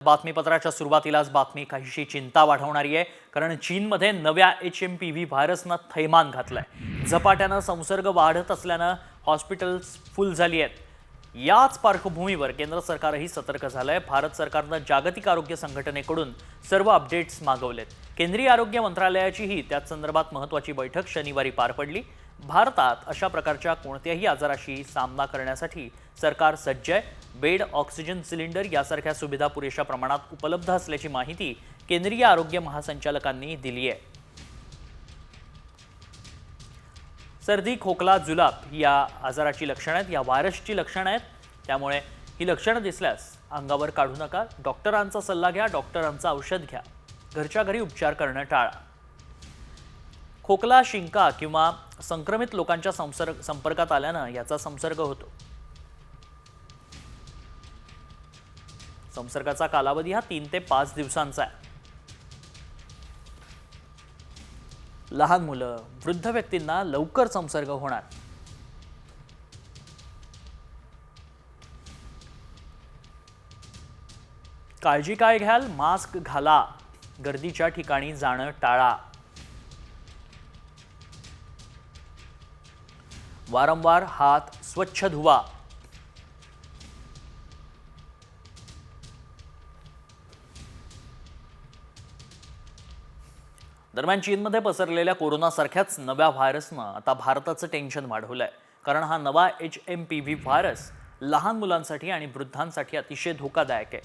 बातमीपत्राच्या सुरुवातीलाच बातमी काहीशी चिंता वाढवणारी आहे, कारण चीनमध्ये नव्या HMPV व्हायरसनं थैमान घातलंय। झपाट्यानं संसर्ग वाढत असल्यानं हॉस्पिटल्स फुल झाली आहेत। याच पार्श्वभूमीवर केंद्र सरकारही सतर्क झालंय। भारत सरकारनं जागतिक आरोग्य संघटनेकडून सर्व अपडेट्स मागवलेत। केंद्रीय आरोग्य मंत्रालयाचीही त्याच संदर्भात महत्त्वाची बैठक शनिवारी पार पडली। भारतात अशा प्रकारच्या कोणत्याही आजाराशी सामना करण्यासाठी सरकार सज्ज आहे। बेड, ऑक्सिजन सिलेंडर यासारख्या सुविधा पुरेशा प्रमाणात उपलब्ध असल्याची माहिती केंद्रीय आरोग्य महासंचालकांनी दिली आहे। सर्दी, खोकला, जुलाब या आजाराची लक्षणं आहेत, या व्हायरसची लक्षणं आहेत। त्यामुळे ही लक्षणं दिसल्यास अंगावर काढू नका, डॉक्टरांचा सल्ला घ्या, डॉक्टरांचं औषध घ्या, घरच्या घरी उपचार करणं टाळा। खोकला, शिंका किंवा संक्रमित लोकांच्या संपर्कात आल्यानं याचा संसर्ग होतो। संसर्गाचा कालावधी हा 3 ते 5 दिवसांचा आहे। लहान मुलं, वृद्ध व्यक्तींना लवकर संसर्ग होणार। काळजी काय घ्याल? मास्क घाला, गर्दीच्या ठिकाणी जाणं टाळा, वारंवार हात स्वच्छ धुवा। दरम्यान चीनमध्ये पसरलेल्या कोरोनासारख्याच नव्या व्हायरसनं आता भारताचं टेन्शन वाढवलंय, कारण हा नवा HMPV व्हायरस लहान मुलांसाठी आणि वृद्धांसाठी अतिशय धोकादायक आहे।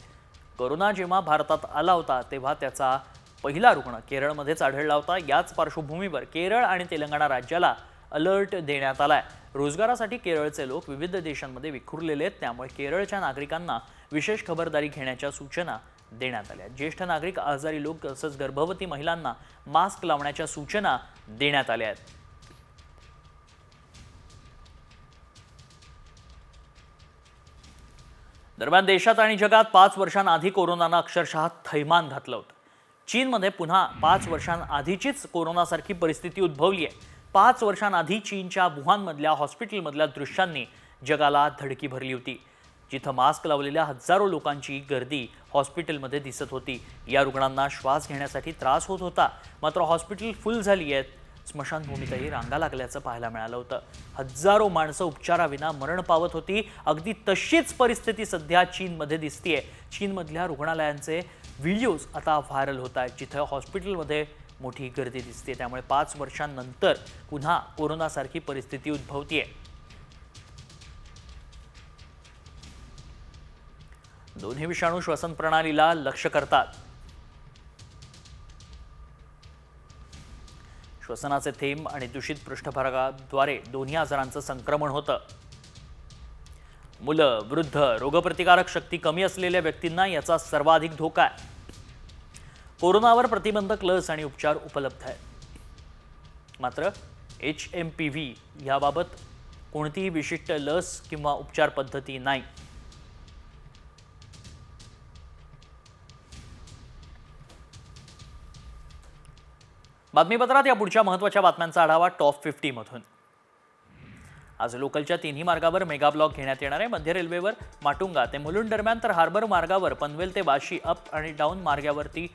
कोरोना जेव्हा भारतात आला होता तेव्हा त्याचा पहिला रुग्ण केरळमध्येच आढळला होता। याच पार्श्वभूमीवर केरळ आणि तेलंगणा राज्याला अलर्ट देण्यात आलाय। रोजगारासाठी केरळचे लोक विविध देशांमध्ये विखुरलेले आहेत, त्यामुळे केरळच्या नागरिकांना विशेष खबरदारी घेण्याच्या सूचना देण्यात आल्या। ज्येष्ठ नागरिक, आजारी लोक तसंच गर्भवती महिलांना मास्क लावण्याच्या सूचना देण्यात आल्या आहेत। दरम्यान देशात आणि जगात 5 वर्षांआधी कोरोनानं अक्षरशः थैमान घातलं होतं। चीनमध्ये पुन्हा 5 वर्षांआधीचीच कोरोनासारखी परिस्थिती उद्भवली आहे। 5 वर्षांआधी चीनच्या वुहानमधल्या हॉस्पिटलमधल्या दृश्यांनी जगाला धडकी भरली होती, जिथं मास्क लावलेल्या हजारो लोकांची गर्दी हॉस्पिटलमध्ये दिसत होती। या रुग्णांना श्वास घेण्यासाठी त्रास होत होता, मात्र हॉस्पिटल फुल झाली आहेत। स्मशानभूमीतही रांगा लागल्याचं पाहायला मिळालं होतं। हजारो माणसं उपचाराविना मरण पावत होती। अगदी तशीच परिस्थिती सध्या चीनमध्ये दिसतीये। चीनमधल्या रुग्णालयांचे व्हिडिओज आता व्हायरल होत आहेत, जिथं हॉस्पिटलमध्ये मोठी गर्दी दिसते। त्यामुळे 5 वर्षांनंतर पुन्हा कोरोनासारखी परिस्थिती उद्भवतीये। दोन्ही विषाणू श्वसन प्रणालीला लक्ष्य करतात। श्वसनाचे थेंब आणि दूषित पृष्ठभागाद्वारे दोन्ही आजारांचं संक्रमण होतं। मुलं, वृद्ध, रोगप्रतिकारक शक्ती कमी असलेल्या व्यक्तींना याचा सर्वाधिक धोका आहे। कोरोनावर प्रतिबंधक लस आणि उपचार उपलब्ध आहेत, मात्र HMPV याबाबत कोणतीही विशिष्ट लस किंवा उपचार पद्धती नाही। बातमीपत्रात या पुढच्या महत्त्वाच्या बातम्यांचा आढावा टॉप 50 मधून। आज लोकलच्या तिन्ही मार्गावर मेगा ब्लॉक घेण्यात येणार आहे। मध्य रेल्वेवर माटुंगा ते मुलुंड दरम्यान तर हार्बर मार्गावर पनवेल ते वाशी अप आणि डाऊन मार्गावरती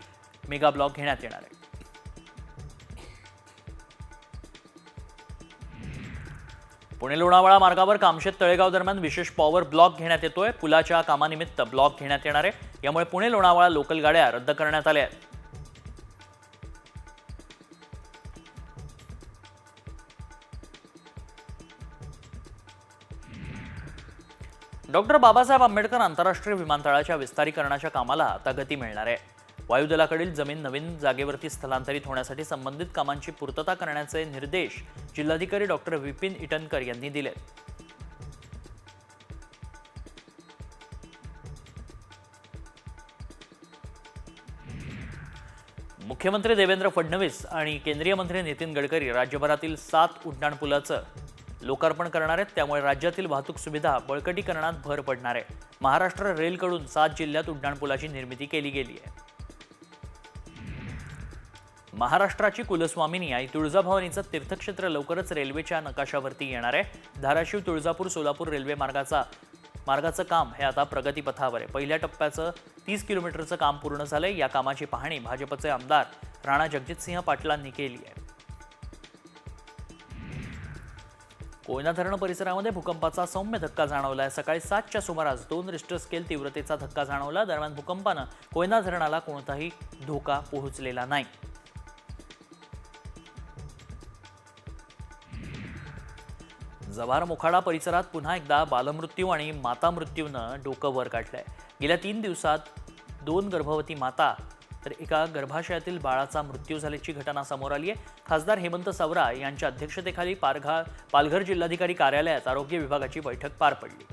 मेगा ब्लॉक घेण्यात येणार आहे। पुणे लोणावळा मार्गावर कामशेत तळेगाव दरम्यान विशेष पॉवर ब्लॉक घेण्यात येतोय। पुलाच्या कामानिमित्त ब्लॉक घेण्यात येणार आहे। यामुळे पुणे लोणावळा लोकल गाड्या रद्द करण्यात आल्या आहेत। डॉक्टर बाबासाहेब आंबेडकर आंतरराष्ट्रीय विमानतळाच्या विस्तारीकरणाच्या कामाला आता गती मिळणार आहे। वायुदलाकडील जमीन नवीन जागेवरती स्थलांतरित होण्यासाठी संबंधित कामांची पूर्तता करण्याचे निर्देश जिल्हाधिकारी डॉक्टर विपिन इटनकर यांनी दिले। मुख्यमंत्री देवेंद्र फडणवीस आणि केंद्रीय मंत्री नितीन गडकरी राज्यभरातील 7 उड्डाणपुलाचं लोकार्पण करणार आहेत। त्यामुळे राज्यातील वाहतूक सुविधा बळकटीकरणात भर पडणार आहे। महाराष्ट्र रेलकडून 7 जिल्ह्यात उड्डाणपुलाची निर्मिती केली गेली आहे। महाराष्ट्राची कुलस्वामिनी आई तुळजाभवानीचं तीर्थक्षेत्र लवकरच रेल्वेच्या नकाशावरती येणार आहे। धाराशिव, तुळजापूर, सोलापूर रेल्वे मार्गाचं काम हे आता प्रगतीपथावर आहे. पहिल्या टप्प्याचं 30 किलोमीटरचं काम पूर्ण झालंय. या कामाची पाहणी भाजपचे आमदार राणा जगजितसिंह पाटलांनी केली आहे. कोयना धरण परिसरामध्ये भूकंपाचा सौम्य धक्का जाणवला आहे. सकाळी 7च्या सुमारास 2 रिश्टर स्केल तीव्रतेचा धक्का जाणवला. दरम्यान भूकंपानं कोयना धरणाला कोणताही धोका पोहोचलेला नाही. जव्हार मोखाडा परिसरात पुन्हा एकदा बालमृत्यू आणि माता मृत्यूनं डोकं वर काढलंय. गेल्या 3 दिवसात 2 गर्भवती माता तर एका गर्भाशयातील बाळाचा मृत्यू झाल्याची घटना समोर आली आहे. खासदार हेमंत सवरा यांच्या अध्यक्षतेखाली पालघर जिल्हाधिकारी कार्यालयात आरोग्य विभागाची बैठक पार पडली.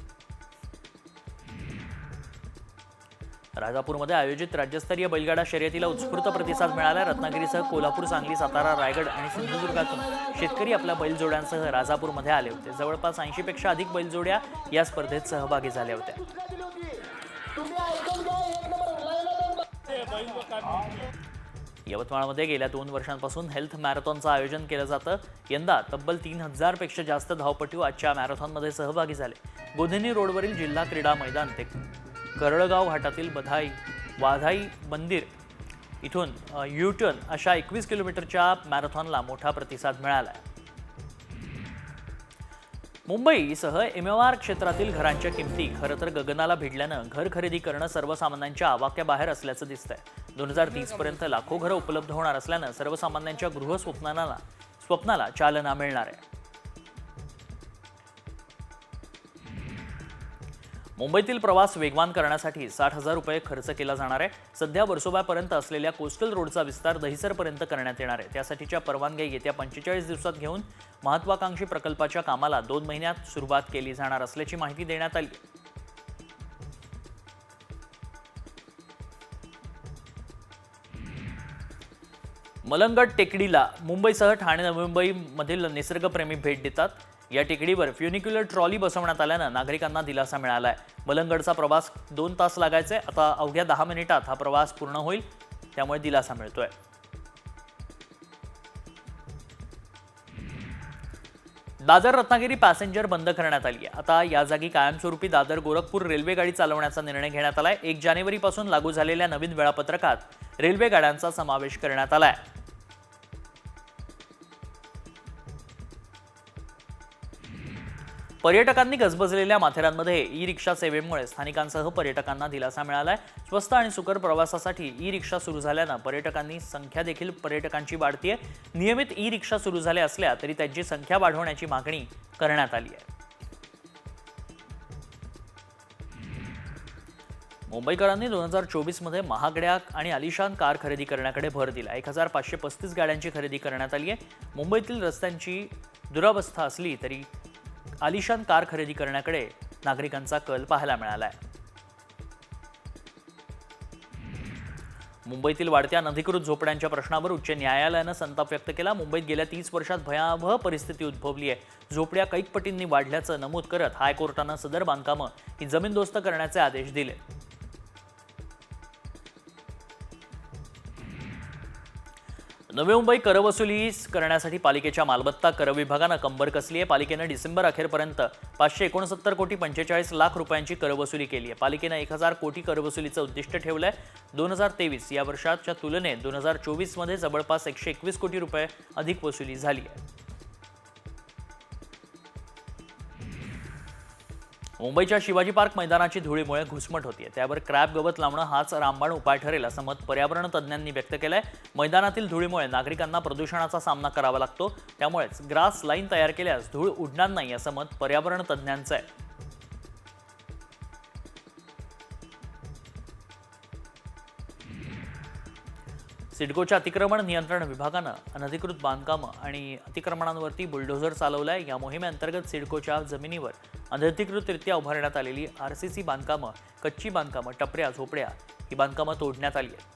राजापूरमध्ये आयोजित राज्यस्तरीय बैलगाडा शर्यतीला उत्स्फूर्त प्रतिसाद मिळाला. रत्नागिरीसह कोल्हापूर, सांगली, सातारा, रायगड आणि सिंधुदुर्गातून शेतकरी आपल्या बैलजोड्यांसह राजापूरमध्ये आले होते. जवळपास 80 पेक्षा अधिक बैलजोड्या या स्पर्धेत सहभागी झाल्या होत्या. यवतमाळमध्ये गेल्या 2 वर्षांपासून हेल्थ मॅरेथॉनचं आयोजन केलं जातं. यंदा तब्बल 3000 पेक्षा जास्त धावपटू आजच्या मॅरेथॉनमध्ये सहभागी झाले. गोधनी रोडवरील जिल्हा क्रीडा मैदान ते करळगाव घाटातील वाधाई मंदिर इथून युटर्न अशा 21 किलोमीटरच्या मॅरेथॉनला मोठा प्रतिसाद मिळाला आहे. मुंबईसह MMR क्षेत्रातील घरांच्या किमती खरं तर गगनाला भिडल्यानं घर खरेदी करणं सर्वसामान्यांच्या आवाक्याबाहेर असल्याचं दिसतंय. 2030 पर्यंत लाखो घरं उपलब्ध होणार असल्यानं सर्वसामान्यांच्या स्वप्नाला चालना मिळणार आहे. मुंबईतील प्रवास वेगवान करण्यासाठी 60,000 रुपये खर्च केला जाणार आहे. सध्या वर्सोबापर्यंत असलेल्या कोस्टल रोडचा विस्तार दहिसरपर्यंत करण्यात येणार आहे. त्यासाठीच्या परवानग्या येत्या 45 दिवसात घेऊन महत्वाकांक्षी प्रकल्पाच्या कामाला 2 महिन्यात सुरुवात केली जाणार असल्याची माहिती देण्यात आली. मलंगड टेकडीला मुंबईसह ठाणे, नवी मुंबईमधील निसर्गप्रेमी भेट देतात. या टेकडीवर फ्युनिक्युलर ट्रॉली बसवण्यात आल्यानं नागरिकांना दिलासा मिळाला आहे. मलंगडचा प्रवास 2 तास लागायचे, आता अवघ्या 10 मिनिटात हा प्रवास पूर्ण होईल, त्यामुळे दिलासा मिळतोय. दादर रत्नागिरी पॅसेंजर बंद करण्यात आली आहे. आता या जागी कायमस्वरूपी दादर गोरखपूर रेल्वे गाडी चालवण्याचा निर्णय घेण्यात आलाय. 1 जानेवारीपासून लागू झालेल्या नवीन वेळापत्रकात रेल्वे गाड्यांचा समावेश करण्यात आलाय. पर्यटकांनी गजबजलेल्या माथेरानमध्ये ई-रिक्षा सेवेमुळे स्थानिकांसह पर्यटकांना दिलासा मिळालाय. स्वस्त आणि सुकर प्रवासासाठी ई-रिक्षा सुरू झाल्यानं संख्या देखील पर्यटकांची वाढतीये. नियमित ई-रिक्षा सुरू झाल्या असल्या तरी त्यांची संख्या वाढवण्याची मागणी करण्यात आली आहे. मुंबईकरांनी 2024 मध्ये महागड्या आणि आलिशान कार खरेदी करण्याकडे भर दिला. 1535 गाड्यांची खरेदी करण्यात आली आहे. मुंबईतील रस्त्यांची दुरावस्था असली तरी आलिशान कार खरेदी करण्याकडे नागरिकांचा कल पाहायला मिळाला आहे. मुंबईतील वाढत्या अनधिकृत झोपड्यांच्या प्रश्नावर उच्च न्यायालयानं संताप व्यक्त केला. मुंबईत गेल्या 30 वर्षात भयावह परिस्थिती उद्भवली आहे. झोपड्या कैकपटींनी वाढल्याचं नमूद करत हायकोर्टानं सदर बांधकामं ही जमीनदोस्त करण्याचे आदेश दिले. नवी मुंबई करवसुली करण्यासाठी पालिकेच्या मालमत्ता कर विभागानं कंबर कसली आहे. पालिकेनं डिसेंबर अखेरपर्यंत 569 कोटी 45 लाख रुपयांची करवसुली केली आहे. पालिकेनं 1000 कोटी करवसुलीचं उद्दिष्ट ठेवलंय. 2023 या वर्षाच्या तुलनेत 2024 मध्ये जवळपास 121 कोटी रुपये अधिक वसुली झाली आहे. मुंबईच्या शिवाजी पार्क मैदानाची धुळीमुळे घुसमट होतीये. त्यावर क्रॅब गवत लावणं हाच रामबाण उपाय ठरेल असं मत पर्यावरण तज्ज्ञांनी व्यक्त केलंय. मैदानातील धुळीमुळे नागरिकांना प्रदूषणाचा सामना करावा लागतो, त्यामुळेच ग्रास लाईन तयार केल्यास धूळ उडणार नाही असं मत पर्यावरण तज्ज्ञांचं आहे. सिडकोच्या अतिक्रमण नियंत्रण विभागानं अनधिकृत बांधकामं आणि अतिक्रमणांवरती बुलडोझर चालवलाय. या मोहिमेअंतर्गत सिडकोच्या जमिनीवर अनधिकृतरित्या उभारण्यात आलेली RCC बांधकामं, कच्ची बांधकामं, टपऱ्या, झोपड्या ही बांधकामं तोडण्यात आली आहेत.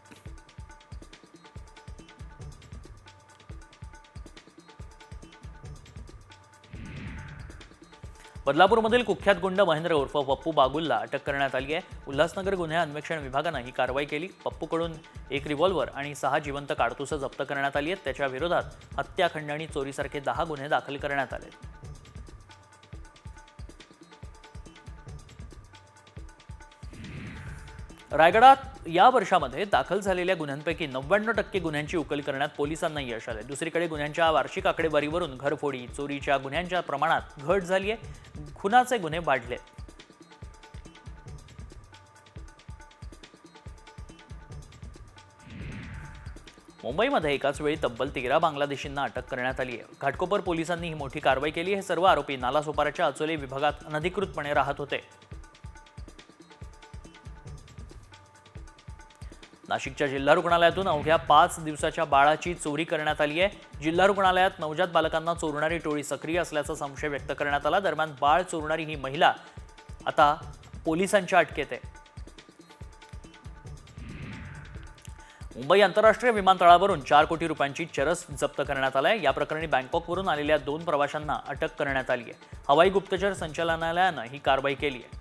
बदलापूरमधील कुख्यात गुंड महेंद्र उर्फ पप्पू बागुलला अटक करण्यात आली आहे. उल्हासनगर गुन्हे अन्वेषण विभागानं ही कारवाई केली. पप्पूकडून 1 रिव्हॉल्व्हर आणि 6 जिवंत काडतुसं जप्त करण्यात आली आहेत. त्याच्या विरोधात हत्या, खंडणी, चोरीसारखे 10 गुन्हे दाखल करण्यात आले. रायगडात या वर्षामध्ये दाखल झालेल्या गुन्ह्यांपैकी 99% गुन्ह्यांची उकल करण्यात पोलिसांना यश आले। दुसरीकडे गुन्ह्यांच्या वार्षिक आकडेवारीवरून घरफोडी, चोरीच्या गुन्ह्यांच्या प्रमाणात घट झाली आहे, खुनाचे गुन्हे वाढले। मुंबईमध्ये एकाच वेळी तब्बल 13 बांगलादेशींना अटक करण्यात आली आहे। घाटकोपर पोलिसांनी ही मोठी कारवाई केली। हे सर्व आरोपी नालासोपाराच्या अचोले विभागात अनधिकृतपणे राहत होते। नाशिकच्या जिल्हा रुग्णालयातून अवघ्या 5 दिवसाच्या बाळाची चोरी करण्यात आली आहे। जिल्हा रुग्णालयात नवजात बालकांना चोरणारी टोळी सक्रिय असल्याचा संशय व्यक्त करण्यात आला। दरम्यान बाळ चोरणारी ही महिला आता पोलिसांच्या अटकेत आहे। मुंबई आंतरराष्ट्रीय विमानतळावरून 4 कोटी रुपयांची चरस जप्त करण्यात आलाय। या प्रकरणी बँकॉकवरून आलेल्या 2 प्रवाशांना अटक करण्यात आली आहे। हवाई गुप्तचर संचालनालयानं ही कारवाई केली आहे।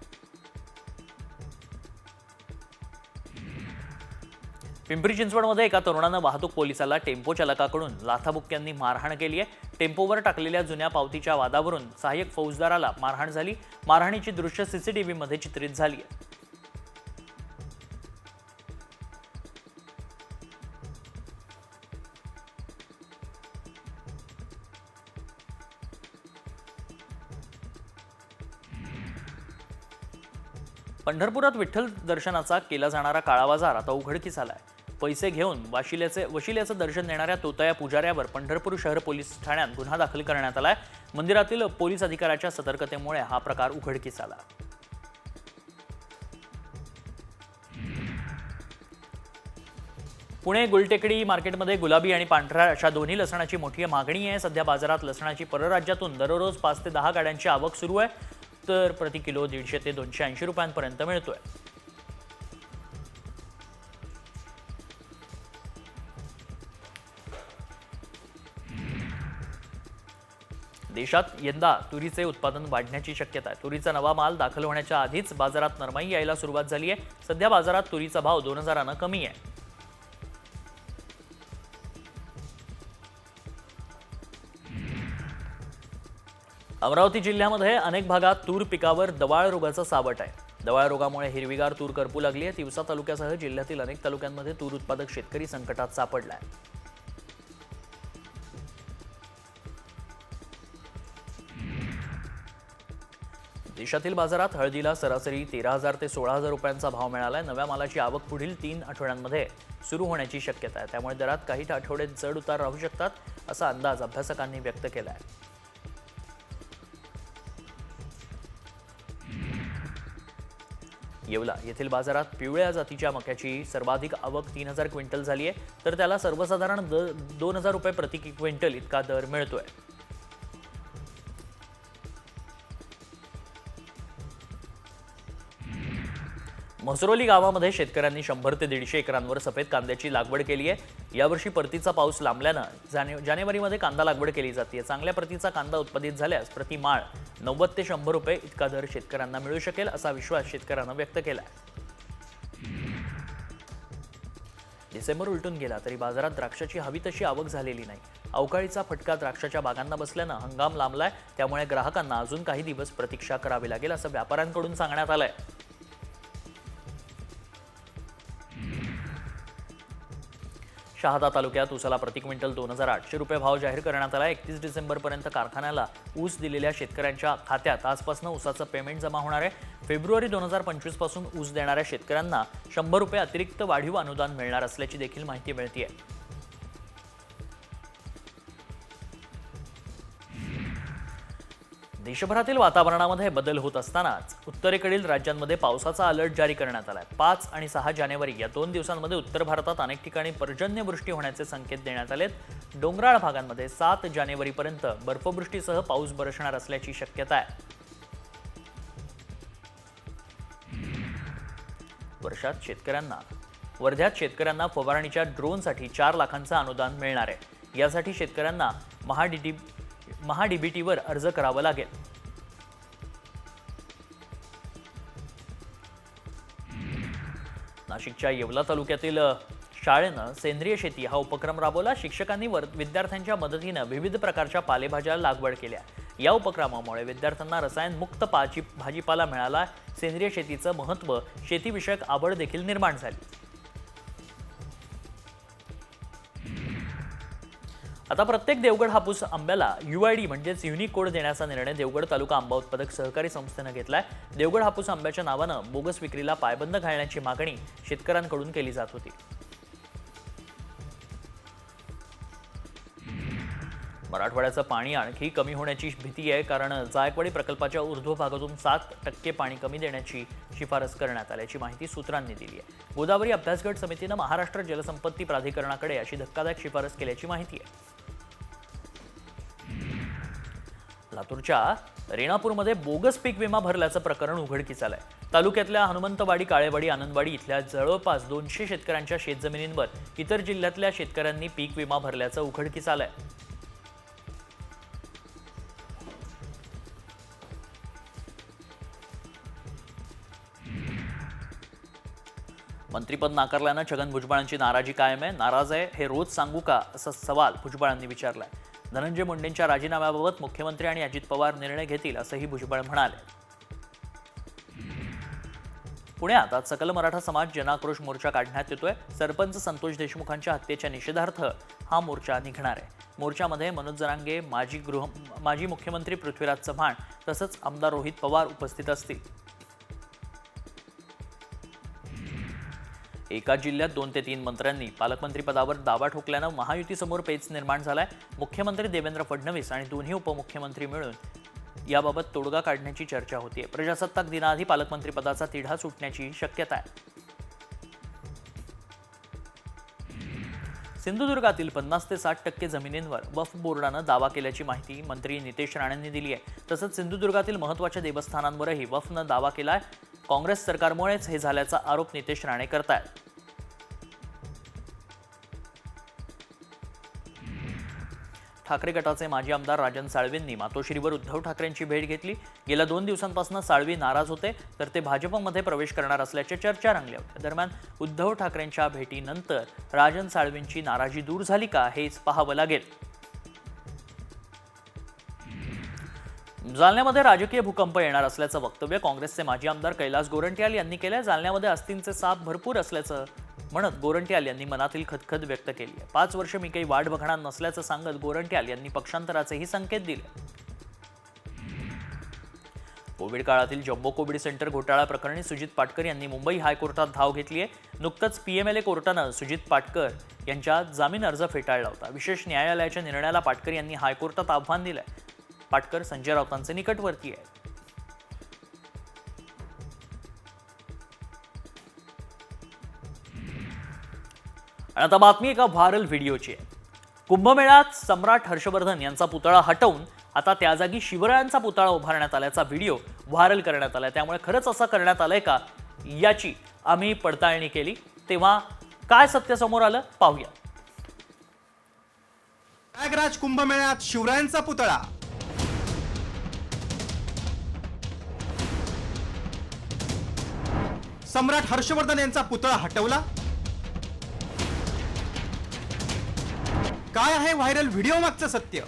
पिंपरी चिंचवडमध्ये एका तरुणानं वाहतूक पोलिसाला टेम्पो चालकाकडून लाथाबुक्क्यांनी मारहाण केली आहे। टेम्पोवर टाकलेल्या जुन्या पावतीच्या वादावरून सहाय्यक फौजदाराला मारहाण झाली। मारहाणीची दृश्य सीसीटीव्हीमध्ये चित्रित झाली आहे। पंढरपुरात विठ्ठल दर्शनाचा केला जाणारा काळा बाजार आता उघडकीस आलाय। पैसे घेऊन वशिल्याचं दर्शन देणाऱ्या तोतया पुजाऱ्यावर पंढरपूर शहर पोलीस ठाण्यात गुन्हा दाखल करण्यात आलाय। मंदिरातील पोलीस अधिकाऱ्याच्या सतर्कतेमुळे हा प्रकार उघडकीस आला। पुणे गुलटेकडी मार्केटमध्ये गुलाबी आणि पांढऱ्या अशा दोन्ही लसणाची मोठी मागणी आहे। सध्या बाजारात लसणाची परराज्यातून दररोज 5 ते 10 गाड्यांची आवक सुरू आहे, तर प्रति किलो 150 ते 280 रुपयांपर्यंत मिळतोय। देशात यंदा तुरीचे उत्पादन वाढण्याची शक्यता आहे। तुरीचा नवा माल दाखल होण्याच्या आधीच बाजारात नरमाई यायला सुरुवात झाली आहे। सध्या बाजारात तुरीचा भाव 2000 कमी आहे। अमरावती जिल्ह्यामध्ये अनेक भागात तूर पिकावर दवाळ रोगाचा सावट आहे। दवाळ रोगामुळे हिरवीगार तूर करपू लागली आहे। तिवसा तालुक्यासह जिल्ह्यातील अनेक तालुक्यांमध्ये तूर उत्पादक शेतकरी संकटात सापडला आहे। देशातील बाजारात हळदीला सरासरी 13,000 ते 16,000 रुपयांचा भाव मिळालाय। नव्या मालाची आवक पुढील 3 आठवड्यांमध्ये सुरू होण्याची शक्यता आहे। त्यामुळे दरात काही आठवडे चढ उतार राहू शकतात, असा अंदाज अभ्यासकांनी व्यक्त केला आहे। येवला येथील बाजारात पिवळ्या जातीच्या मक्याची सर्वाधिक आवक 3000 क्विंटल झाली आहे, तर त्याला सर्वसाधारण 2000 रुपये प्रति क्विंटल इतका दर मिळतोय। म्हसरोली गावामध्ये शेतकऱ्यांनी 100 ते 150 एकरांवर सफेद कांद्याची लागवड केली आहे। यावर्षी परतीचा पाऊस लांबल्यानं जानेवारीमध्ये कांदा लागवड केली जाते। चांगल्या प्रतीचा कांदा उत्पादित झाल्यास प्रति माळ 90 ते 100 रुपये इतका दर शेतकऱ्यांना मिळू शकेल, असा विश्वास शेतकऱ्यांना व्यक्त केला आहे। डिसेंबर उलटून गेला तरी बाजारात द्राक्षाची हवी तशी आवक झालेली नाही। अवकाळीचा फटका द्राक्षाच्या बागांना बसल्यानं हंगाम लांबलाय। त्यामुळे ग्राहकांना अजून काही दिवस प्रतीक्षा करावी लागेल, असं व्यापाऱ्यांकडून सांगण्यात आलंय। शहादा तालुक्यात ऊसाला प्रति क्विंटल 2800 रुपये भाव जाहीर करण्यात आला। 31 डिसेंबरपर्यंत कारखान्याला ऊस दिलेल्या शेतकऱ्यांच्या खात्यात आजपासून ऊसाचं पेमेंट जमा होणार आहे। फेब्रुवारी 2025 पासून ऊस देणाऱ्या शेतकऱ्यांना 100 रुपये अतिरिक्त वाढीव अनुदान मिळणार असल्याची देखील माहिती मिळते आहे। देशभरातील वातावरणामध्ये बदल होत असतानाच उत्तरेकडील राज्यांमध्ये पावसाचा अलर्ट जारी करण्यात आलाय। 5 आणि 6 जानेवारी या 2 दिवसांमध्ये उत्तर भारतात अनेक ठिकाणी पर्जन्यवृष्टी होण्याचे संकेत देण्यात आलेत। डोंगराळ भागांमध्ये 7 जानेवारीपर्यंत बर्फवृष्टीसह पाऊस बरसणार असल्याची शक्यता आहे। वर्ध्यात शेतकऱ्यांना फवारणीच्या ड्रोनसाठी 4 लाखांचं अनुदान मिळणार आहे। यासाठी शेतकऱ्यांना महाडीबीटीवर अर्ज करावा लागेल। नाशिकच्या येवला तालुक्यातील शाळेनं सेंद्रिय शेती हा उपक्रम राबवला। शिक्षकांनी विद्यार्थ्यांच्या मदतीने विविध प्रकारच्या पालेभाज्या लागवड केल्या। या उपक्रमामुळे विद्यार्थ्यांना रसायनमुक्त भाजीपाला मिळाला, सेंद्रिय शेतीचं महत्त्व, शेतीविषयक आवड देखील निर्माण झाली. आता प्रत्येक देवगड हापूस आंब्याला UID म्हणजेच युनिक कोड देण्याचा निर्णय देवगड तालुका आंबा उत्पादक सहकारी संस्थेनं घेतलाय. देवगड हापूस आंब्याच्या नावानं बोगस विक्रीला पायबंद घालण्याची मागणी शेतकऱ्यांकडून केली जात होती. मराठवाड्याचं पाणी आणखी कमी होण्याची भीती आहे, कारण जायकवाडी प्रकल्पाच्या ऊर्ध्व भागातून 7% पाणी कमी देण्याची शिफारस करण्यात आल्याची माहिती सूत्रांनी दिली आहे. गोदावरी अभ्यास गट समितीनं महाराष्ट्र जलसंपत्ती प्राधिकरणाकडे अशी धक्कादायक शिफारस केल्याची माहिती आहे. लातूरच्या रेणापूरमध्ये बोगस पीक विमा भरल्याचं प्रकरण उघडकीस आलंय. तालुक्यातल्या हनुमंतवाडी, काळेवाडी, आनंदवाडी इथल्या जवळपास 200 शेतकऱ्यांच्या शेतजमिनींवर इतर जिल्ह्यातल्या शेतकऱ्यांनी पीक विमा भरल्याचं उघडकीस आलंय. मंत्रिपद नाकारल्यानं छगन भुजबळांची नाराजी कायम आहे. नाराज आहे हे रोज सांगू का, असा सवाल भुजबळांनी विचारलाय. धनंजय मुंडेंच्या राजीनाम्याबाबत मुख्यमंत्री आणि अजित पवार निर्णय घेतील, असंही भुजबळ म्हणाले. पुण्यात आज सकल मराठा समाज जनाक्रोश मोर्चा काढण्यात येतोय. सरपंच संतोष देशमुखांच्या हत्येच्या निषेधार्थ हा मोर्चा निघणार आहे. मोर्चामध्ये मनोज जरांगे, माजी मुख्यमंत्री पृथ्वीराज चव्हाण तसंच आमदार रोहित पवार उपस्थित असतील. एका जिल्ह्यात 2 ते 3 मंत्र्यांनी पालकमंत्रीपदावर दावा ठोकल्यानं महायुतीसमोर पेच निर्माण झालाय. मुख्यमंत्री देवेंद्र फडणवीस आणि दोन्ही उपमुख्यमंत्री मिळून याबाबत तोडगा काढण्याची चर्चा होतीये. प्रजासत्ताक दिनाआधी पालकमंत्रीपदाचा तिढा सुटण्याची शक्यता आहे. सिंधुदुर्गातील 50 ते 60% जमिनींवर वक्फ बोर्डानं दावा केल्याची माहिती मंत्री नितेश राणेंनी दिली आहे. तसंच सिंधुदुर्गातील महत्त्वाच्या देवस्थानांवरही वक्फनं दावा केलाय. काँग्रेस सरकारमुळेच हे झाल्याचा आरोप नितेश राणे करतायत. ठाकरे गटाचे माजी आमदार राजन साळवींनी मातोश्रीवर उद्धव ठाकरेंची भेट घेतली. गेल्या 2 दिवसांपासून साळवी नाराज होते, तर ते भाजपमध्ये प्रवेश करणार असल्याच्या चर्चा रंगल्या होत्या. दरम्यान उद्धव ठाकरेंच्या भेटीनंतर राजन साळवींची नाराजी दूर झाली का, हेच पाहावं लागेल. जालन्यामध्ये राजकीय भूकंप येणार असल्याचं वक्तव्य काँग्रेसचे माजी आमदार कैलास गोरंट्याल यांनी केलंय. जालन्यामध्ये अस्थिंचे साप भरपूर असल्याचं म्हणत गोरंट्याल यांनी मनातील खदखद व्यक्त केली आहे. 5 वर्ष मी काही वाट बघणार नसल्याचं सांगत गोरंट्याल यांनी पक्षांतराचेही संकेत दिले. कोविड काळातील जम्बो कोविड सेंटर घोटाळा प्रकरणी सुजित पाटकर यांनी मुंबई हायकोर्टात धाव घेतली आहे. नुकतंच PMLA कोर्टानं सुजित पाटकर यांच्या जामीन अर्ज फेटाळला होता. विशेष न्यायालयाच्या निर्णयाला पाटकर यांनी हायकोर्टात आव्हान दिलंय. पाटकर संजय राऊतांचे निकटवर्ती आहे. आणि आता बातमी एका व्हायरल व्हिडिओची आहे. कुंभमेळ्यात सम्राट हर्षवर्धन यांचा पुतळा हटवून आता त्या जागी शिवरायांचा पुतळा उभारण्यात आल्याचा व्हिडिओ व्हायरल करण्यात आलाय. त्यामुळे खरंच असं करण्यात आलंय का, याची आम्ही पडताळणी केली. तेव्हा काय सत्य समोर आलं पाहूया. प्रयागराज कुंभमेळ्यात शिवरायांचा पुतळा, सम्राट हर्षवर्धन यांचा पुतळा हटवला. काय आहे व्हायरल व्हिडिओ मागचं सत्य?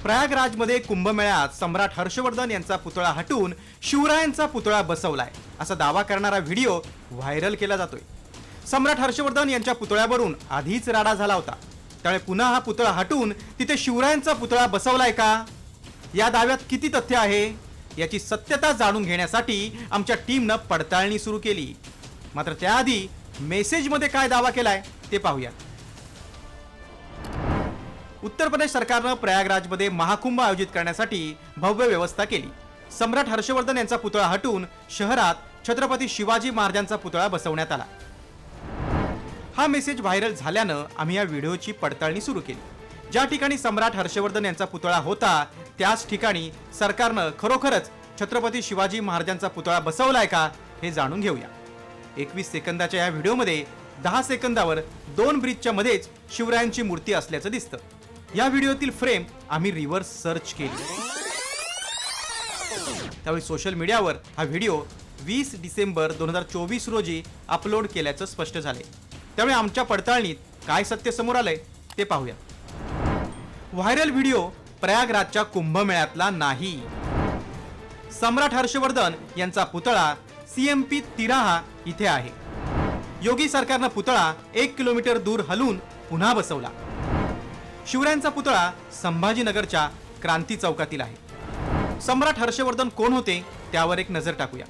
प्रयागराजमध्ये कुंभमेळ्यात सम्राट हर्षवर्धन यांचा पुतळा हटवून शिवरायांचा पुतळा बसवलाय असा दावा करणारा व्हिडिओ व्हायरल केला जातोय. सम्राट हर्षवर्धन यांच्या पुतळ्यावरून आधीच राडा झाला होता, त्यामुळे पुन्हा हा पुतळा हटवून तिथे शिवरायांचा पुतळा बसवलाय का? या दाव्यात किती तथ्य आहे याची सत्यता जाणून घेण्यासाठी आमच्या टीमनं पडताळणी सुरू केली. मात्र त्याआधी मेसेजमध्ये काय दावा केलाय ते पाहूया. उत्तर प्रदेश सरकारनं प्रयागराजमध्ये महाकुंभ आयोजित करण्यासाठी भव्य व्यवस्था केली. सम्राट हर्षवर्धन यांचा पुतळा हटवून शहरात छत्रपती शिवाजी महाराजांचा पुतळा बसवण्यात आला. हा मेसेज व्हायरल झाल्यानं आम्ही या व्हिडिओची पडताळणी सुरू केली. ज्या ठिकाणी सम्राट हर्षवर्धन यांचा पुतळा होता त्याच ठिकाणी सरकारनं खरोखरच छत्रपती शिवाजी महाराजांचा पुतळा बसवलाय का हे जाणून घेऊया. 21 सेकंदाच्या या व्हिडिओमध्ये 10 सेकंदावर 2 ब्रिजच्या मध्येच शिवरायांची मूर्ती असल्याचं दिसतं. या व्हिडिओतील फ्रेम आम्ही रिव्हर्स सर्च केली. त्यावेळी सोशल मीडियावर हा व्हिडिओ 20 डिसेंबर 2024 रोजी अपलोड केल्याचं स्पष्ट झालंय. त्यामुळे आमच्या पडताळणीत काय सत्य समोर आलंय ते पाहूया. व्हायरल व्हिडिओ प्रयागराजच्या कुंभमेळ्यातला नाही. सम्राट हर्षवर्धन यांचा पुतळा CMP तिराहा इथे आहे. योगी सरकारनं पुतळा 1 किलोमीटर दूर हलवून पुन्हा बसवला. शिवरायांचा पुतळा संभाजीनगरच्या क्रांती चौकातील आहे. सम्राट हर्षवर्धन कोण होते त्यावर एक नजर टाकूया.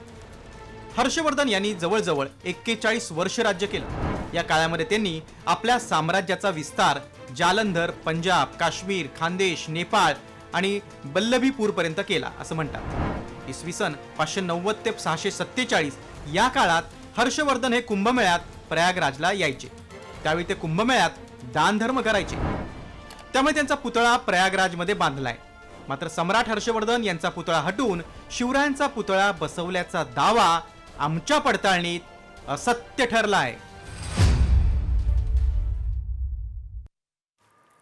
हर्षवर्धन यांनी जवळजवळ 41 वर्ष राज्य केलं. या काळामध्ये त्यांनी आपल्या साम्राज्याचा विस्तार जालंधर, पंजाब, काश्मीर, खानदेश, नेपाळ आणि बल्लभीपूर पर्यंत केला असं म्हणतात. इसवी सन 590 ते 647 या काळात हर्षवर्धन हे कुंभमेळ्यात प्रयागराजला यायचे. त्यावेळी ते कुंभमेळ्यात दान धर्म करायचे. त्यामुळे त्यांचा पुतळा प्रयागराजमध्ये बांधलाय. मात्र सम्राट हर्षवर्धन यांचा पुतळा हटवून शिवरायांचा पुतळा बसवल्याचा दावा आमच्या पडताळणीत असत्य ठरला आहे.